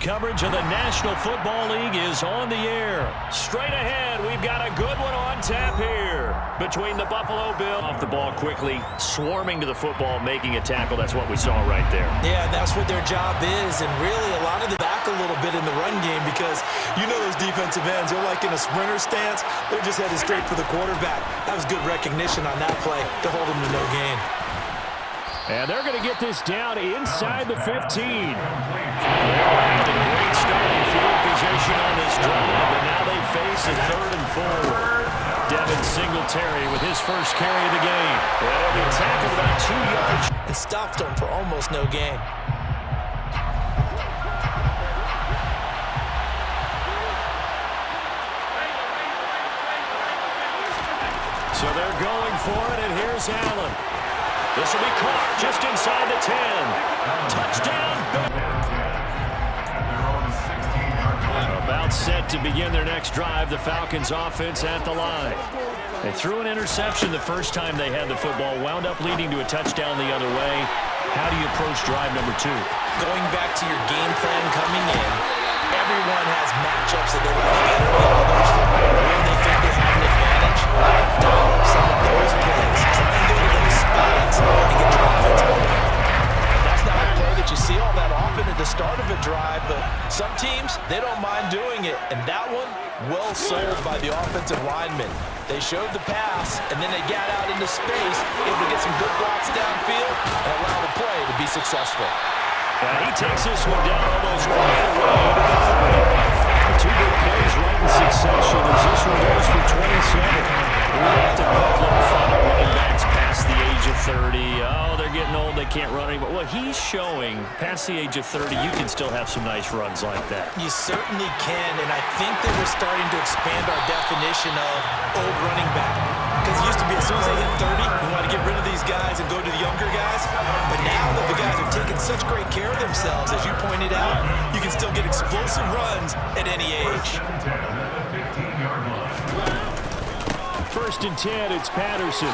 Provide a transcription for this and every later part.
coverage of the National Football League is on the air. Straight ahead, we've got a good one on tap here between the Buffalo Bills. Off the ball quickly, swarming to the football, making a tackle. That's what we saw right there. Yeah, that's what their job is, and really a lot of the back a little bit in the run game because you know those defensive ends, they're like in a sprinter stance. They're just headed straight for the quarterback. That was good recognition on that play to hold him to no gain. And they're going to get this down inside the 15. They're having a great starting field position on this drive, and now they face a 3rd and 4. Devin Singletary with his first carry of the game. And he'll be tackled about 2 yards. And stopped him for almost no gain. So they're going for it, and here's Allen. This will be caught just inside the 10. Touchdown. About set to begin their next drive. The Falcons offense at the line. They threw an interception the first time they had the football. Wound up leading to a touchdown the other way. How do you approach drive number 2? Going back to your game plan coming in, everyone has matchups that they like better than others. Where they think they have an advantage, dial up some of those plays. Try and go to those spots and get your offense moving. That's not a play that you see all that often at the start of a drive, but some teams, they don't mind doing it. And that one, well sold by the offensive lineman. They showed the pass, and then they got out into space, able to get some good blocks downfield and allow the play to be successful. And he takes this one down almost right away to the 30. 2 big plays right in succession as this one goes for 27. We have to Buffalo find running backs past the age of 30. Oh, they're getting old. They can't run anymore. Well, he's showing past the age of 30, you can still have some nice runs like that. You certainly can, and I think that we're starting to expand our definition of old running back. Because it used to be as soon as they hit 30, we want to get rid of these guys and go to the younger guys. But now that the guys are taking such great care of themselves, as you pointed out, you can still get explosive runs at any age. 1st and 10, it's Patterson.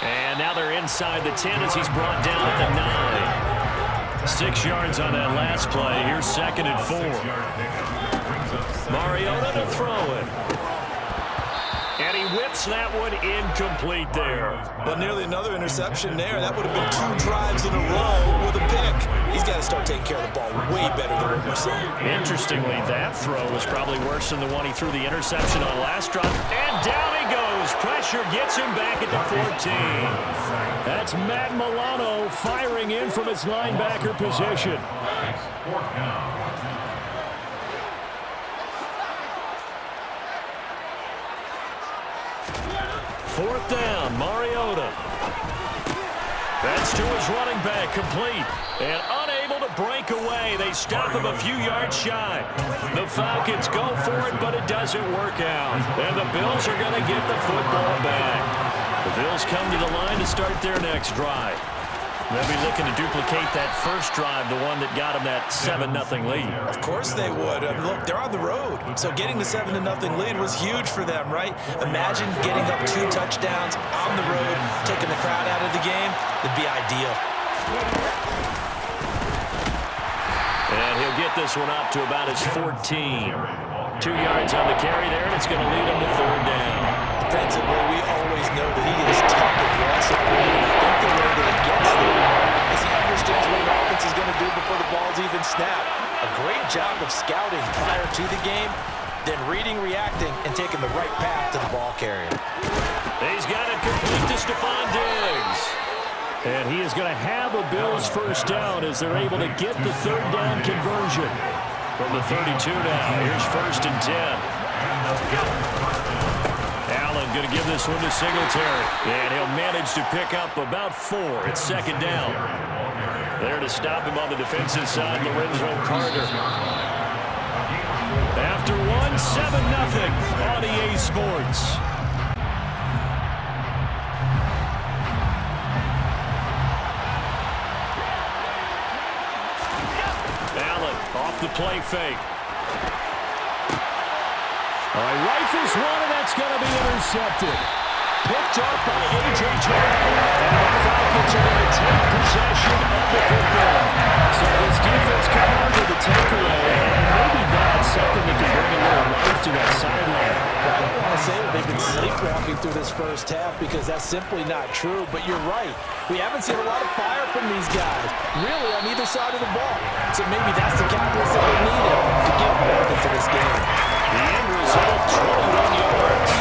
And now they're inside the 10 as he's brought down at the 9. 6 yards on that last play. Here's 2nd and 4. Mariota to throw it. And he whips that one incomplete there. Well, nearly another interception there. That would have been 2 drives in a row with a pick. He's got to start taking care of the ball way better than what we're seeing. Interestingly, that throw was probably worse than the one he threw the interception on last drive. And down he goes. Pressure gets him back at the 14. That's Matt Milano firing in from his linebacker position. 4th down, Mariota. That's to his running back, complete. And unable to break away. They stop him a few yards shy. The Falcons go for it, but it doesn't work out. And the Bills are going to get the football back. The Bills come to the line to start their next drive. They'll be looking to duplicate that first drive, the one that got them that 7-0 lead. Of course they would. Look, they're on the road. So getting the 7-0 lead was huge for them, right? Imagine getting up 2 touchdowns on the road, taking the crowd out of the game. It'd be ideal. And he'll get this one up to about his 14. 2 yards on the carry there, and it's going to lead him to 3rd down. Defensively, we always know that he is tough and aggressive. I think the way that he gets there is he understands what an offense is going to do before the ball's even snapped. A great job of scouting prior to the game, then reading, reacting, and taking the right path to the ball carrier. He's got it complete to Stephon Diggs. And he is going to have a Bills first down as they're able to get the 3rd down conversion. From the 32 now, here's 1st and 10. Allen going to give this one to Singletary. And he'll manage to pick up about 4. It's 2nd down. There to stop him on the defensive side, Lorenzo Carter. After 7-0 on EA Sports. Allen off the play fake. All right, rifles one, and that's going to be intercepted. Picked up by A.J. Terrell. And the Falcons are going to take possession of the football. So this first half because that's simply not true, but you're right. We haven't seen a lot of fire from these guys, really, on either side of the ball. So maybe that's the catalyst that they needed to get back into this game. The end result, 21 yards.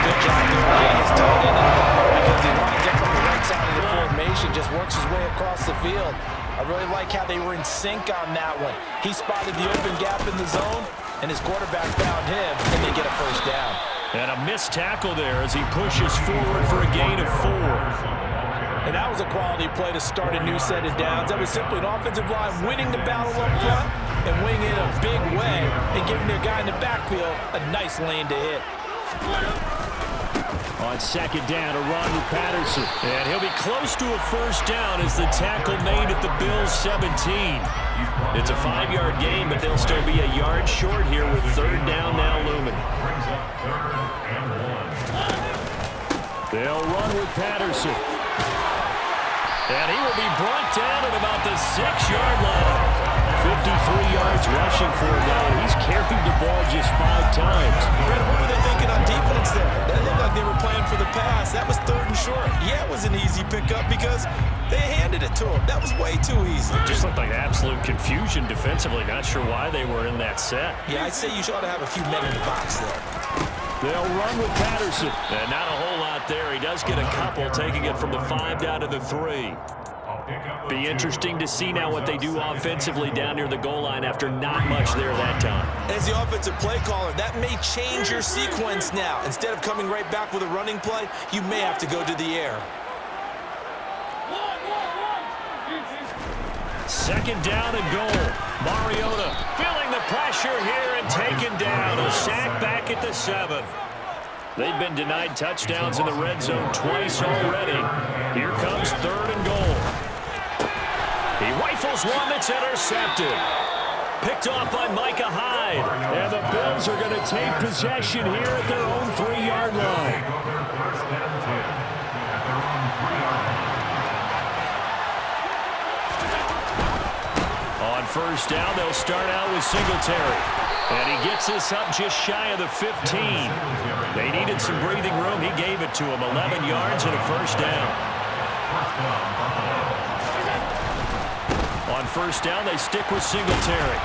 Good job there getting his tight end involved because he lines up on the right side of the formation, just works his way across the field. I really like how they were in sync on that one. He spotted the open gap in the zone, and his quarterback found him, and they get a first down. And a missed tackle there as he pushes forward for a gain of 4. And that was a quality play to start a new set of downs. That was simply an offensive line winning the battle up front and winning it a big way and giving their guy in the backfield a nice lane to hit. On second down, a run with Patterson. And he'll be close to a first down as the tackle made at the Bills' 17. It's a 5-yard gain, but they'll still be a yard short here with third down now looming. They'll run with Patterson. And he will be brought down at about the 6-yard line. 53 yards rushing for him now. He's carried the ball just 5 times. Brett, what were they thinking on defense there? That looked like they were playing for the pass. That was third and short. Yeah, it was an easy pickup because they handed it to him. That was way too easy. It just looked like absolute confusion defensively. Not sure why they were in that set. Yeah, I'd say you ought to have a few men in the box there. They'll run with Patterson. And not a whole lot there. He does get a couple, taking it from the 5 down to the 3. Be interesting to see now what they do offensively down near the goal line after not much there that time. As the offensive play caller, that may change your sequence now. Instead of coming right back with a running play, you may have to go to the air. Second down and goal. Mariota feeling the pressure here and taken down. A sack back at the 7. They've been denied touchdowns in the red zone twice already. Here comes third and goal. He rifles one that's intercepted. Picked off by Micah Hyde. And the Bills are going to take possession here at their own 3-yard line. On first down, they'll start out with Singletary. And he gets this up just shy of the 15. They needed some breathing room. He gave it to him. 11 yards and a first down. On first down, they stick with Singletary.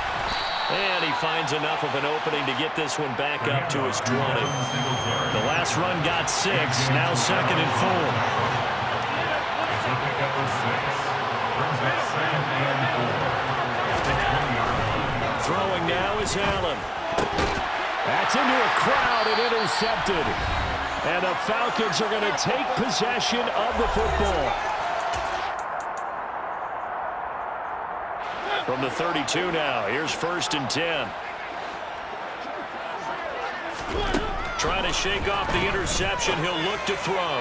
And he finds enough of an opening to get this one back up to his 20. The last run got 6. Now second and 4. Throwing now is Allen. That's into a crowd and intercepted. And the Falcons are going to take possession of the football. From the 32 now, here's first and 10. Trying to shake off the interception, he'll look to throw.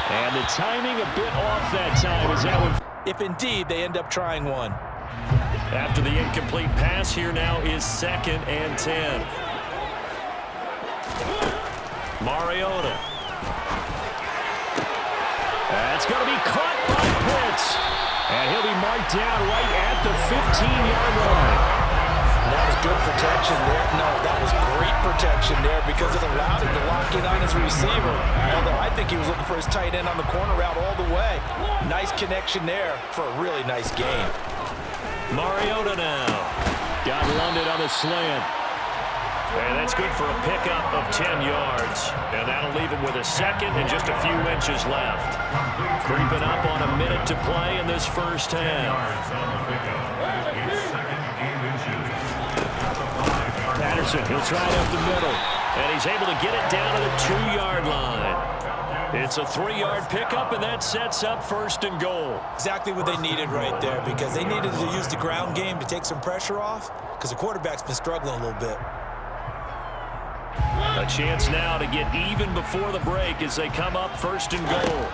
And the timing a bit off that time as that one. If indeed they end up trying one. After the incomplete pass, here now is second and 10. Mariota. That's going to be caught by Pitts. And he'll be marked down right at the 15-yard line. That was good protection there. No, that was great protection there because it allowed him to lock in on his receiver. Although I think he was looking for his tight end on the corner route all the way. Nice connection there for a really nice game. Mariota now. Got London on the slant. And that's good for a pickup of 10 yards. And that'll leave him with a second and just a few inches left. Creeping up on a minute to play in this first half. Patterson, he'll try it up the middle. And he's able to get it down to the 2-yard line. It's a 3-yard pickup, and that sets up first and goal. Exactly what they needed right there because they needed to use the ground game to take some pressure off because the quarterback's been struggling a little bit. A chance now to get even before the break as they come up first and goal.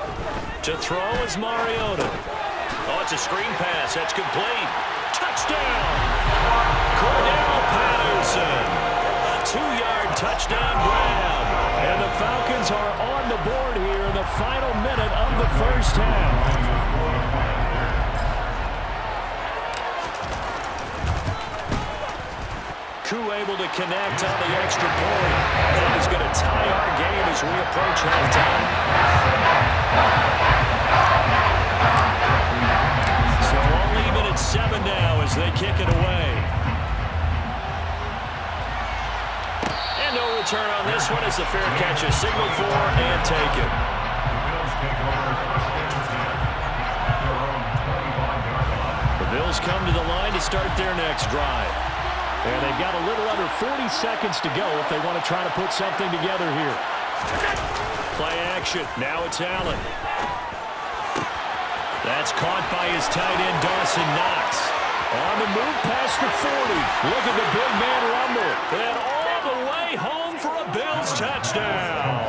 To throw is Mariota. Oh, it's a screen pass. That's complete. Touchdown! Cordell Patterson. A 2-yard touchdown grab. And the Falcons are on the board here in the final minute of the first half. Two able to connect on the extra point. That is going to tie our game as we approach halftime. So all even at 7 now as they kick it away. And no return on this one as the fair catch is signaled for and taken. The Bills come to the line to start their next drive. And they've got a little under 40 seconds to go if they want to try to put something together here. Play action. Now it's Allen. That's caught by his tight end, Dawson Knox. On the move past the 40. Look at the big man rumble. And all the way home for a Bills touchdown.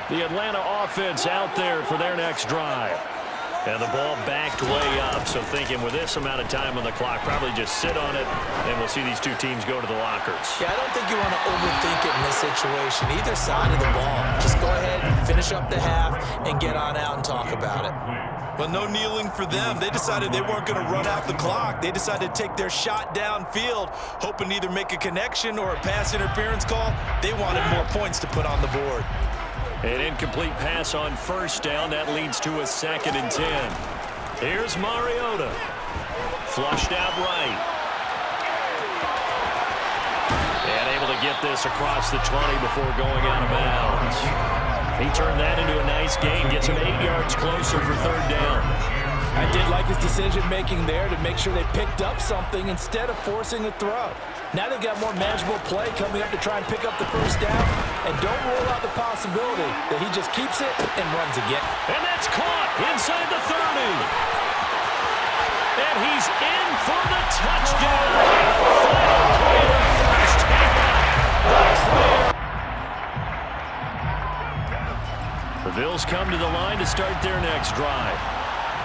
The Atlanta offense out there for their next drive. And the ball backed way up, so thinking with this amount of time on the clock, probably just sit on it, and we'll see these two teams go to the lockers. Yeah, I don't think you want to overthink it in this situation. Either side of the ball. Just go ahead, finish up the half, and get on out and talk about it. Well, no kneeling for them. They decided they weren't going to run out the clock. They decided to take their shot downfield, hoping to either make a connection or a pass interference call. They wanted more points to put on the board. An incomplete pass on first down. That leads to a 2nd and 10. Here's Mariota. Flushed out right. And able to get this across the 20 before going out of bounds. He turned that into a nice gain. Gets him 8 yards closer for 3rd down. I did like his decision-making there to make sure they picked up something instead of forcing a throw. Now they've got more manageable play coming up to try and pick up the first down. And don't rule out the possibility that he just keeps it and runs again. And that's caught inside the 30. And he's in for the touchdown. Final play of the first half. The Bills come to the line to start their next drive.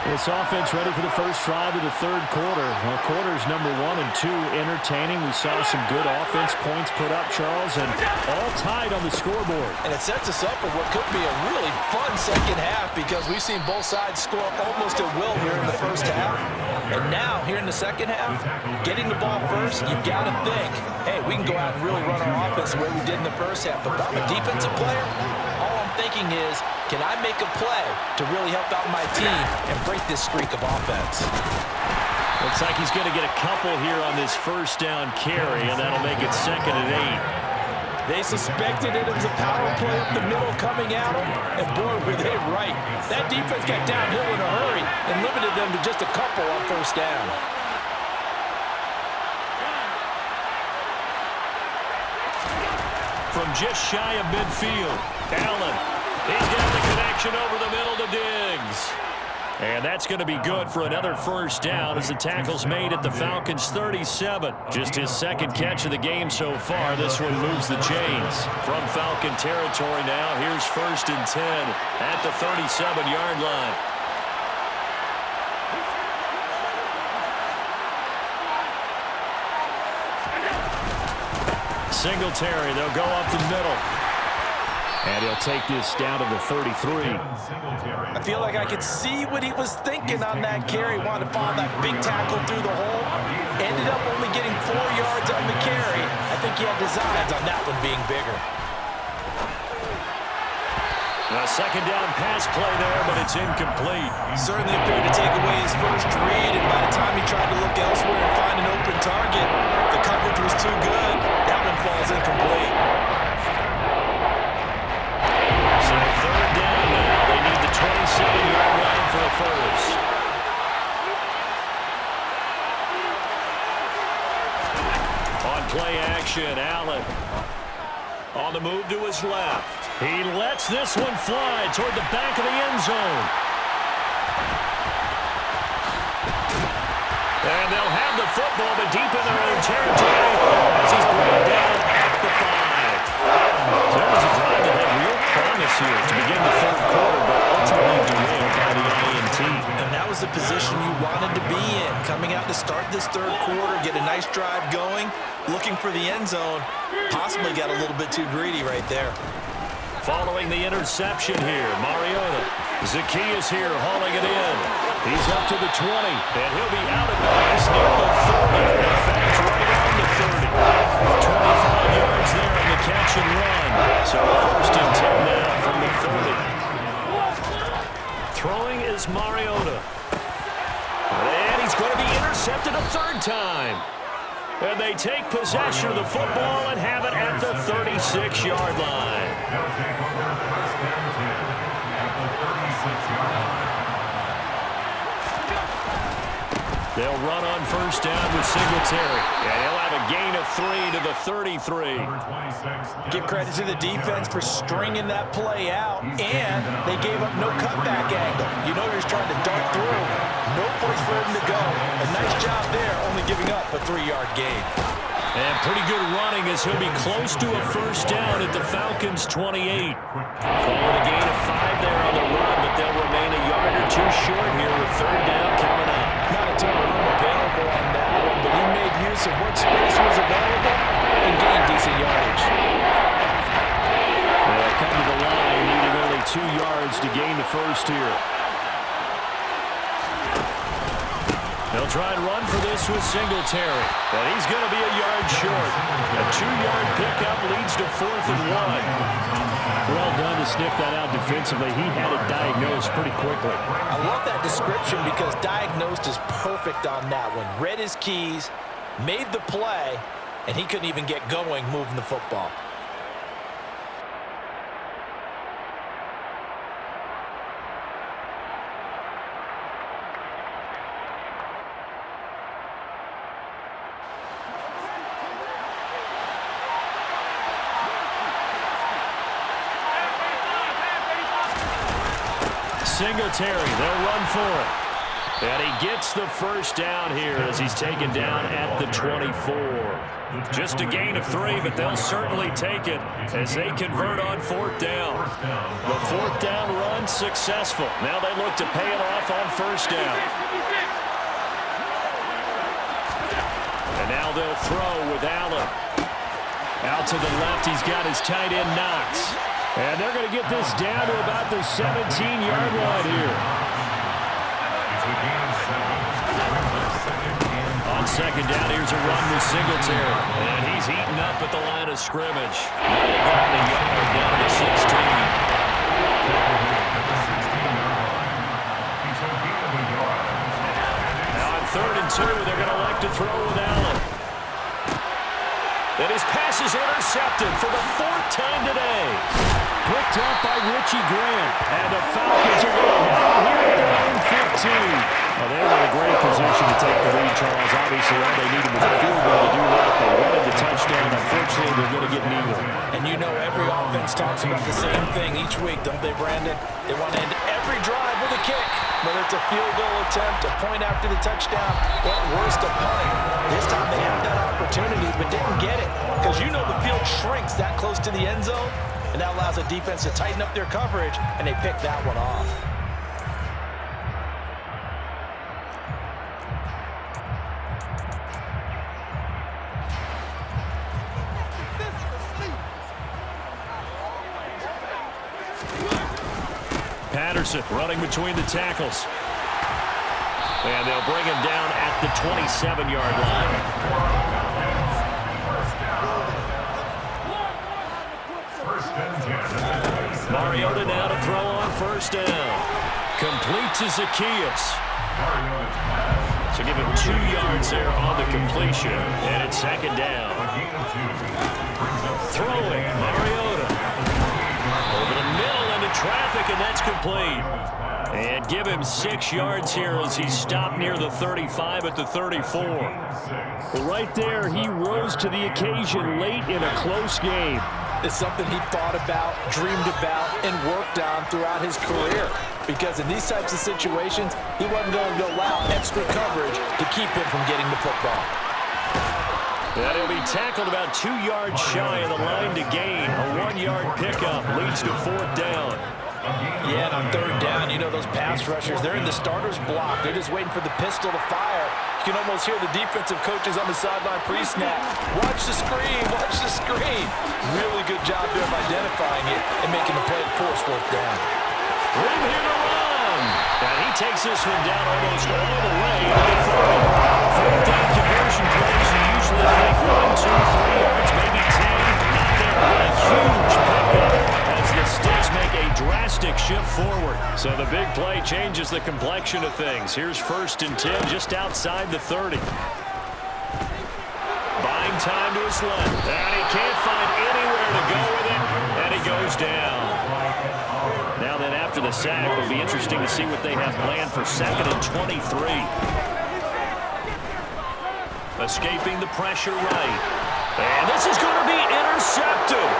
This offense ready for the first drive of the 3rd quarter. Well, quarters number 1 and 2 entertaining. We saw some good offense points put up, Charles, and all tied on the scoreboard. And it sets us up for what could be a really fun second half because we've seen both sides score almost at will here in the first half. And now, here in the second half, getting the ball first, you've got to think, hey, we can go out and really run our offense the way we did in the first half. But if I'm a defensive player, all I'm thinking is, can I make a play to really help out my team and break this streak of offense? Looks like he's going to get a couple here on this first down carry, and that'll make it 2nd and 8. They suspected it was a power play up the middle coming at them, and boy, were they right. That defense got downhill in a hurry and limited them to just a couple on first down. From just shy of midfield, Allen. He's got the connection over the middle to Diggs. And that's going to be good for another first down as the tackle's made at the Falcons' 37. Just his 2nd catch of the game so far. This one moves the chains. From Falcon territory now, here's 1st and 10 at the 37-yard line. Singletary, they'll go up the middle. And he'll take this down to the 33. I feel like I could see what he was thinking on that carry. Wanted to follow that big tackle through the hole. Ended up only getting 4 yards on the carry. I think he had designs on that one being bigger. A 2nd down pass play there, but it's incomplete. Certainly appeared to take away his first read, and by the time he tried to look elsewhere and find an open target, the coverage was too good. That one falls incomplete. So 3rd down now. They need the 27-yard line for a first. On play action, Allen. On the move to his left. He lets this one fly toward the back of the end zone. And they'll have the football, but deep in their own territory as he's brought down at the 5. There was a drive that had real promise here to begin the 3rd quarter, but ultimately derailed by the INT. And that was the position you wanted to be in. Coming out to start this 3rd quarter, get a nice drive going, looking for the end zone. Possibly got a little bit too greedy right there. Following the interception here, Mariota. Zacchaeus here hauling it in. He's up to the 20, and he'll be out of bounds near the 30. In fact, right on the 30. 25 yards there on the catch and run. So first and 10 now from the 30. Throwing is Mariota. And he's going to be intercepted a third time. And they take possession of the football and have it at the 36-yard line. They'll run on first down with Singletary. And he'll have a gain of 3 to the 33. Give credit to the defense for stringing that play out, and they gave up no cutback angle. You know you're just trying to dart through. No place for him to go. A nice job there, only giving up a 3-yard gain. And pretty good running as he'll be close to a first down at the Falcons' 28. Call it a gain of 5 there on the run, but they'll remain a yard or two short here with third down coming up. Not a ton of room available on that one, but he made use of what space was available and gained decent yardage. They'll come to the line, needing only 2 yards to gain the first here. They'll try and run for this with Singletary, but he's going to be a yard short. A 2-yard pickup leads to 4th and 1. Well done to sniff that out defensively. He had it diagnosed pretty quickly. I love that description because diagnosed is perfect on that one. Read his keys, made the play, and he couldn't even get going moving the football. Singletary, they'll run for it. And he gets the first down here as he's taken down at the 24. Just a gain of 3, but they'll certainly take it as they convert on 4th down. The 4th down run successful. Now they look to pay it off on first down. And now they'll throw with Allen. Out to the left, he's got his tight end Knox. And they're going to get this down to about the 17-yard line here. On second down, here's a run with Singletary. And he's eaten up at the line of scrimmage. Now got the yard down to 16. Now on 3rd and 2, they're going to elect to throw with Allen. And his pass is intercepted for the 4th time today. Picked up by Richie Grant. And the Falcons are going to have it here at their own 15. Well, they were in a great position to take the lead, Charles. Obviously, all they needed was a field goal to do that. They wanted the touchdown. Unfortunately, they're going to get neither. And you know every offense talks about the same thing each week, don't they, Brandon? They want to end every drive with a kick. Whether it's a field goal attempt, a point after the touchdown, or worst, a punt. This time they had that opportunity, but didn't get it. Because you know the field shrinks that close to the end zone, and that allows a defense to tighten up their coverage, and they pick that one off. Patterson running between the tackles. And they'll bring him down at the 27-yard line. Mariota now to throw on first down. Complete to Zacchaeus. So give him 2 yards there on the completion. And it's second down. Throwing, Mariota. Over the middle into traffic, and that's complete. And give him 6 yards here as he's stopped near the 35 at the 34. Well, right there, he rose to the occasion late in a close game. It's something he thought about, dreamed about, and worked on throughout his career. Because in these types of situations, he wasn't going to allow extra coverage to keep him from getting the football. And he'll be tackled about 2 yards shy of the line to gain. A 1-yard pickup leads to 4th down. Yeah, and on 3rd down, you know those pass rushers, they're in the starter's block. They're just waiting for the pistol to fire. You can almost hear the defensive coaches on the sideline pre-snap. Watch the screen, watch the screen. Really good job there of identifying it and making the play to force 4th down. Room here to run. And he takes this one down almost all the way to the 30. Fourth down conversion plays, you usually think 1, 2, 3 yards, maybe 10. Not there, but a huge pickup as the Sticks make a drastic shift forward. So the big play changes the complexion of things. Here's 1st and 10 just outside the 30. Buying time to his left. And he can't find anywhere to go with it. And he goes down. Now then, after the sack, it'll be interesting to see what they have planned for 2nd and 23. Escaping the pressure right. And this is going to be intercepted.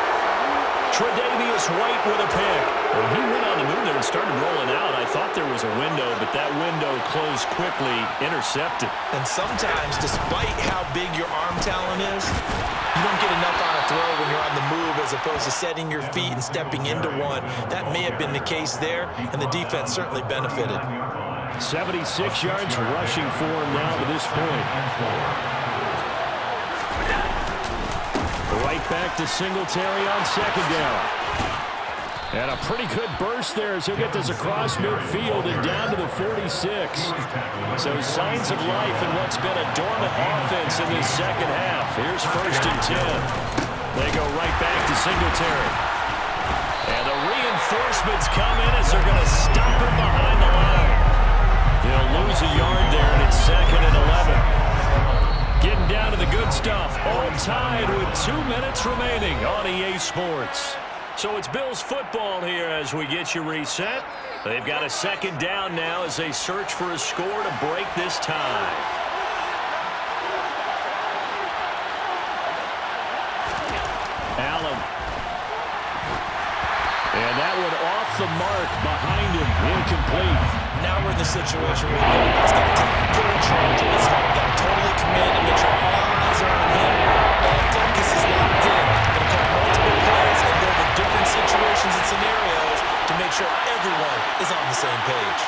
Tre'Davious White with a pick. Well, he went on the move there and started rolling out. I thought there was a window, but that window closed quickly, intercepted. And sometimes, despite how big your arm talent is, you don't get enough on a throw when you're on the move as opposed to setting your feet and stepping into one. That may have been the case there, and the defense certainly benefited. 76 yards rushing for him now to this point. Right back to Singletary on 2nd down. And a pretty good burst there as he'll get this across midfield and down to the 46. So signs of life in what's been a dormant offense in this 2nd half. Here's 1st and 10. They go right back to Singletary. And the reinforcements come in as they're going to stop him behind the line. They'll lose a yard there, and it's 2nd and 11. Getting down to the good stuff. All tied with 2 minutes remaining on EA Sports. So it's Bills football here as we get you reset. They've got a 2nd down now as they search for a score to break this tie. Allen. And that one off the mark behind him. Incomplete. Now we're in the situation where he's got to take full charge of his heart. Got to totally commit and make sure all eyes are on him. All focus is locked in. Got to call multiple plays and go over different situations and scenarios to make sure everyone is on the same page.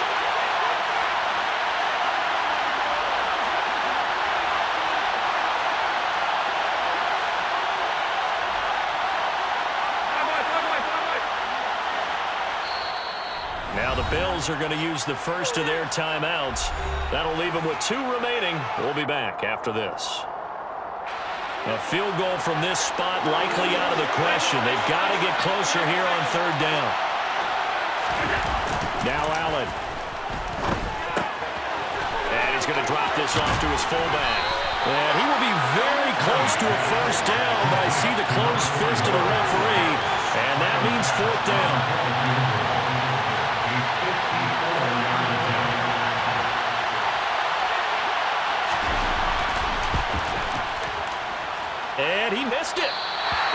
Now the Bills are going to use the first of their timeouts. That'll leave them with 2 remaining. We'll be back after this. A field goal from this spot likely out of the question. They've got to get closer here on 3rd down. Now Allen. And he's going to drop this off to his fullback. And he will be very close to a 1st down, but I see the closed fist of the referee, and that means 4th down. And he missed it.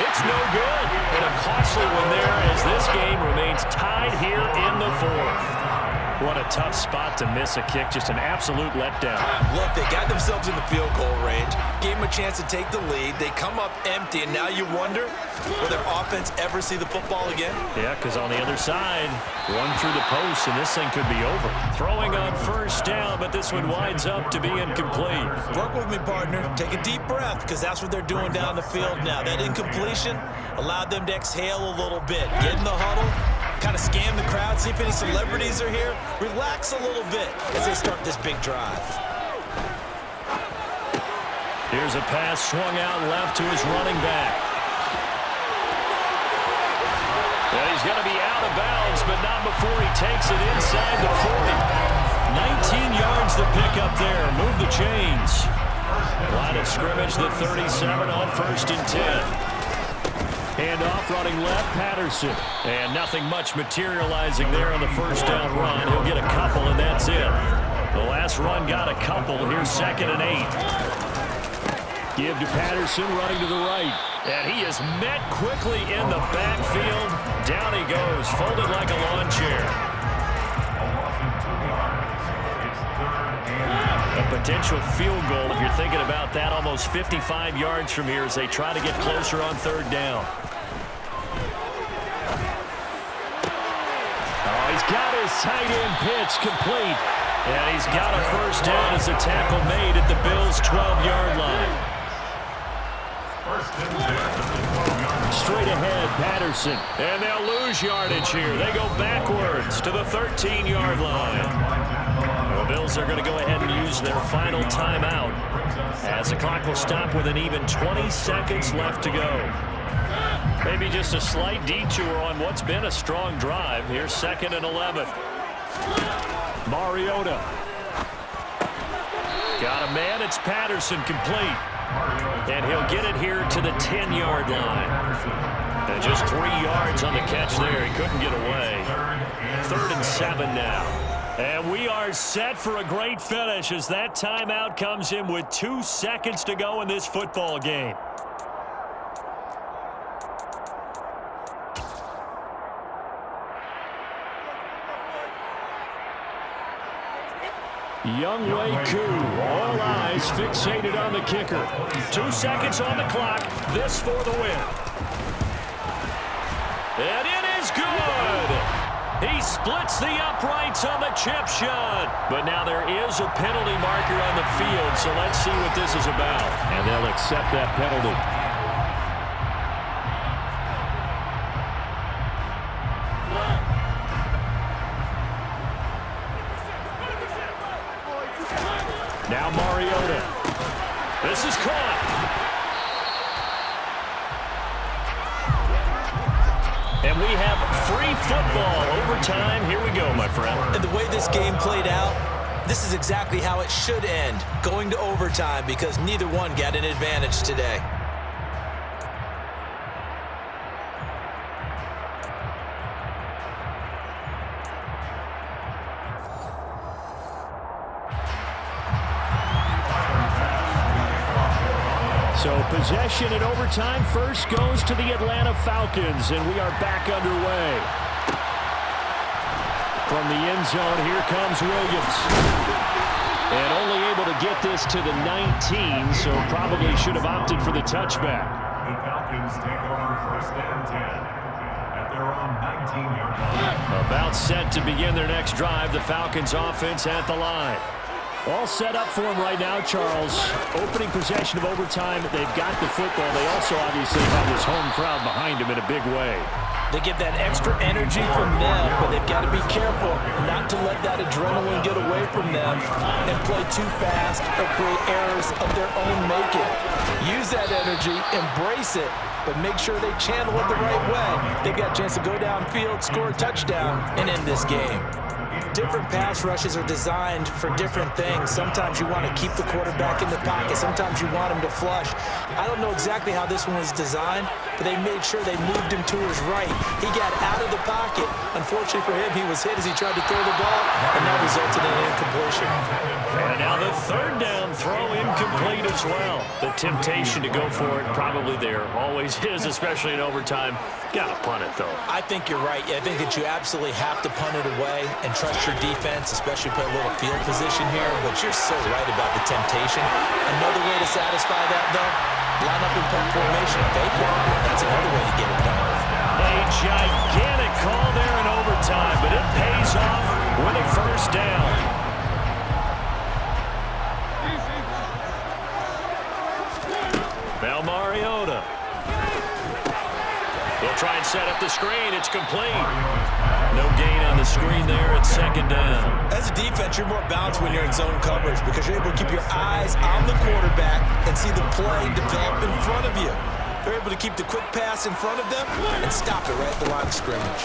It's no good. And a costly one there as this game remains tied here in the 4th. What a tough spot to miss a kick. Just an absolute letdown. Look, they got themselves in the field goal range, gave them a chance to take the lead. They come up empty, and now you wonder, will their offense ever see the football again? Yeah, because on the other side, run through the post, and this thing could be over. Throwing on 1st down, but this one winds up to be incomplete. Work with me, partner. Take a deep breath, because that's what they're doing down the field now. That incompletion allowed them to exhale a little bit. Get in the huddle, kind of scan the crowd, see if any celebrities are here. Relax a little bit as they start this big drive. Here's a pass swung out left to his running back. And he's going to be out of bounds, but not before he takes it inside the 40. 19 yards to pick up there. Move the chains. Line of scrimmage, the 37 on 1st and 10. Handoff running left, Patterson. And nothing much materializing there on the 1st down run. He'll get a couple, and that's it. The last run got a couple. Here's 2nd and 8. Give to Patterson, running to the right. And he is met quickly in the backfield. Down he goes, folded like a lawn chair. A potential field goal, if you're thinking about that, almost 55 yards from here as they try to get closer on 3rd down. Oh, he's got his tight end pitch complete. And he's got a 1st down as a tackle made at the Bills' 12-yard line. Straight ahead, Patterson. And they'll lose yardage here. They go backwards to the 13-yard line. The Bills are going to go ahead and use their final timeout as the clock will stop with an even 20 seconds left to go. Maybe just a slight detour on what's been a strong drive. Here's 2nd and 11. Mariota. Got a man. It's Patterson, complete. And he'll get it here to the 10-yard line. And just 3 yards on the catch there. He couldn't get away. 3rd and 7 now. And we are set for a great finish as that timeout comes in with 2 seconds to go in this football game. Younghoe Koo, all eyes fixated on the kicker. 2 seconds on the clock. This for the win. And it is good. He splits the uprights on the chip shot. But now there is a penalty marker on the field, so let's see what this is about. And they'll accept that penalty. Now Mariota. This is caught. And we have free football. Overtime. Here we go, my friend. And the way this game played out, this is exactly how it should end, going to overtime, because neither one got an advantage today. So possession in overtime first goes to the Atlanta Falcons, and we are back underway. From the end zone, here comes Williams. And only able to get this to the 19, so probably should have opted for the touchback. The Falcons take over 1st and 10 at their own 19-yard line. About set to begin their next drive, the Falcons offense at the line. All set up for him right now, Charles. Opening possession of overtime. They've got the football. They also obviously have this home crowd behind them in a big way. They get that extra energy from them, but they've got to be careful not to let that adrenaline get away from them and play too fast or create errors of their own making. Use that energy, embrace it, but make sure they channel it the right way. They've got a chance to go downfield, score a touchdown, and end this game. Different pass rushes are designed for different things. Sometimes you want to keep the quarterback in the pocket. Sometimes you want him to flush. I don't know exactly how this one was designed, but they made sure they moved him to his right. He got out of the pocket. Unfortunately for him, he was hit as he tried to throw the ball, and that resulted in an incompletion. And now the 3rd down throw incomplete as well. The temptation to go for it probably there. Always is, especially in overtime. Got to punt it, though. I think you're right. I think that you absolutely have to punt it away and trust your defense, especially play a little field position here, but you're so right about the temptation. Another way to satisfy that, though, line up in punt formation. Fake one. That's another way to get it done. A gigantic call there in overtime, but it pays off with a 1st down. Now Mariota. They'll try and set up the screen. It's complete. No gain on the screen there at 2nd down. As a defense, you're more balanced when you're in zone coverage because you're able to keep your eyes on the quarterback and see the play develop in front of you. They're able to keep the quick pass in front of them and stop it right at the line of scrimmage.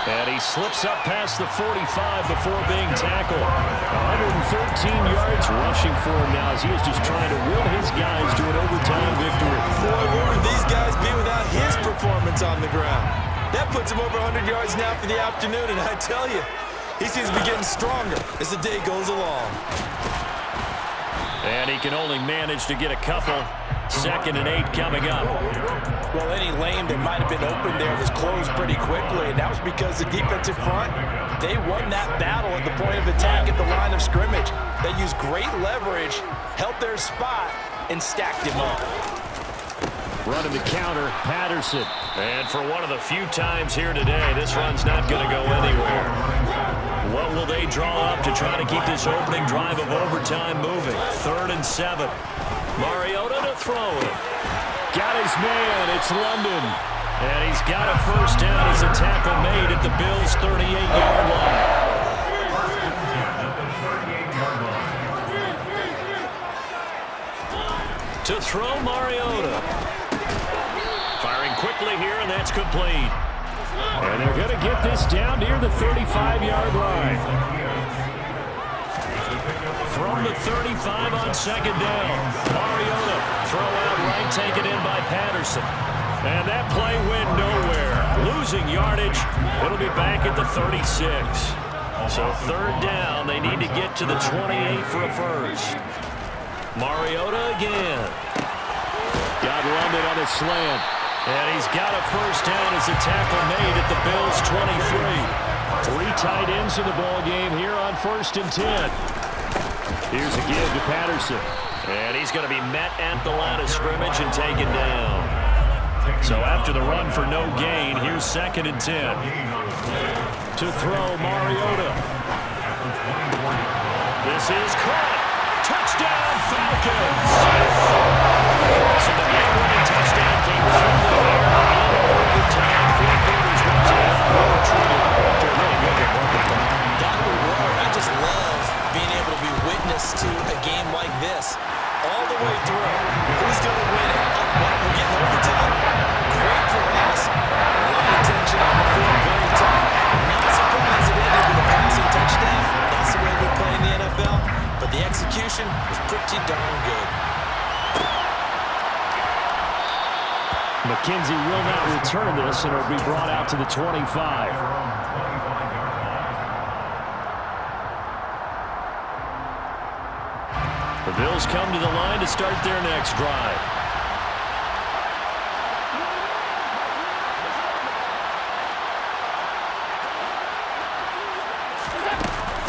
And he slips up past the 45 before being tackled. 113 yards rushing for him now as he is just trying to will his guys to an overtime victory. Boy, where would these guys be without his performance on the ground? That puts him over 100 yards now for the afternoon, and I tell you, he seems to be getting stronger as the day goes along. And he can only manage to get a couple. 2nd and 8 coming up. Well, any lane that might have been open there was closed pretty quickly, and that was because the defensive front, they won that battle at the point of attack at the line of scrimmage. They used great leverage, held their spot, and stacked him up. Running the counter, Patterson. And for one of the few times here today, this run's not going to go anywhere. What will they draw up to try to keep this opening drive of overtime moving. 3rd and 7. Mariota to throw it. Got his man. It's London. And he's got a first down as a tackle made at the Bills' 38-yard line. To throw Mariota. Firing quickly here, and that's complete. And they're going to get this down near the 35-yard line. From the 35 on 2nd down. Mariota, throw out right, taken in by Patterson. And that play went nowhere. Losing yardage. It'll be back at the 36. So 3rd down, they need to get to the 28 for a first. Mariota again. Got London on a slant. And he's got a first down as a tackle made at the Bills' 23. 3 tight ends in the ball game here on 1st and 10. Here's a give to Patterson. And he's going to be met at the line of scrimmage and taken down. So after the run for no gain, here's 2nd and 10. To throw Mariota. This is caught. Touchdown, Falcons! So the game-winning touchdown came from the air in overtime. 4 quarters runs it out for a really good one. That reward, I just love being able to be witness to a game like this all the way through. Who's going to win it? We're getting overtime. Great for us. A lot of tension on the field, very tough. Not surprised it ended with a passing touchdown. That's the way we play in the NFL. But the execution was pretty darn good. McKenzie will not return this, and it'll be brought out to the 25. The Bills come to the line to start their next drive.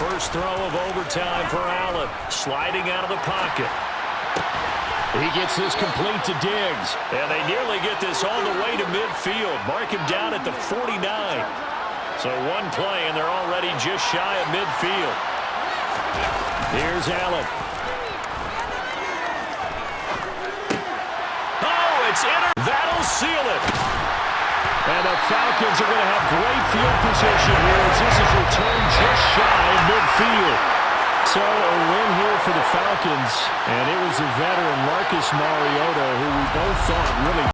First throw of overtime for Allen. Sliding out of the pocket. He gets this complete to Diggs. And they nearly get this all the way to midfield. Mark him down at the 49. So one play, and they're already just shy of midfield. Here's Allen. Oh, it's in. That'll seal it. And the Falcons are going to have great field position here as this is returned just shy of midfield. So a win here for the Falcons, and it was a veteran, Marcus Mariota, who we both thought really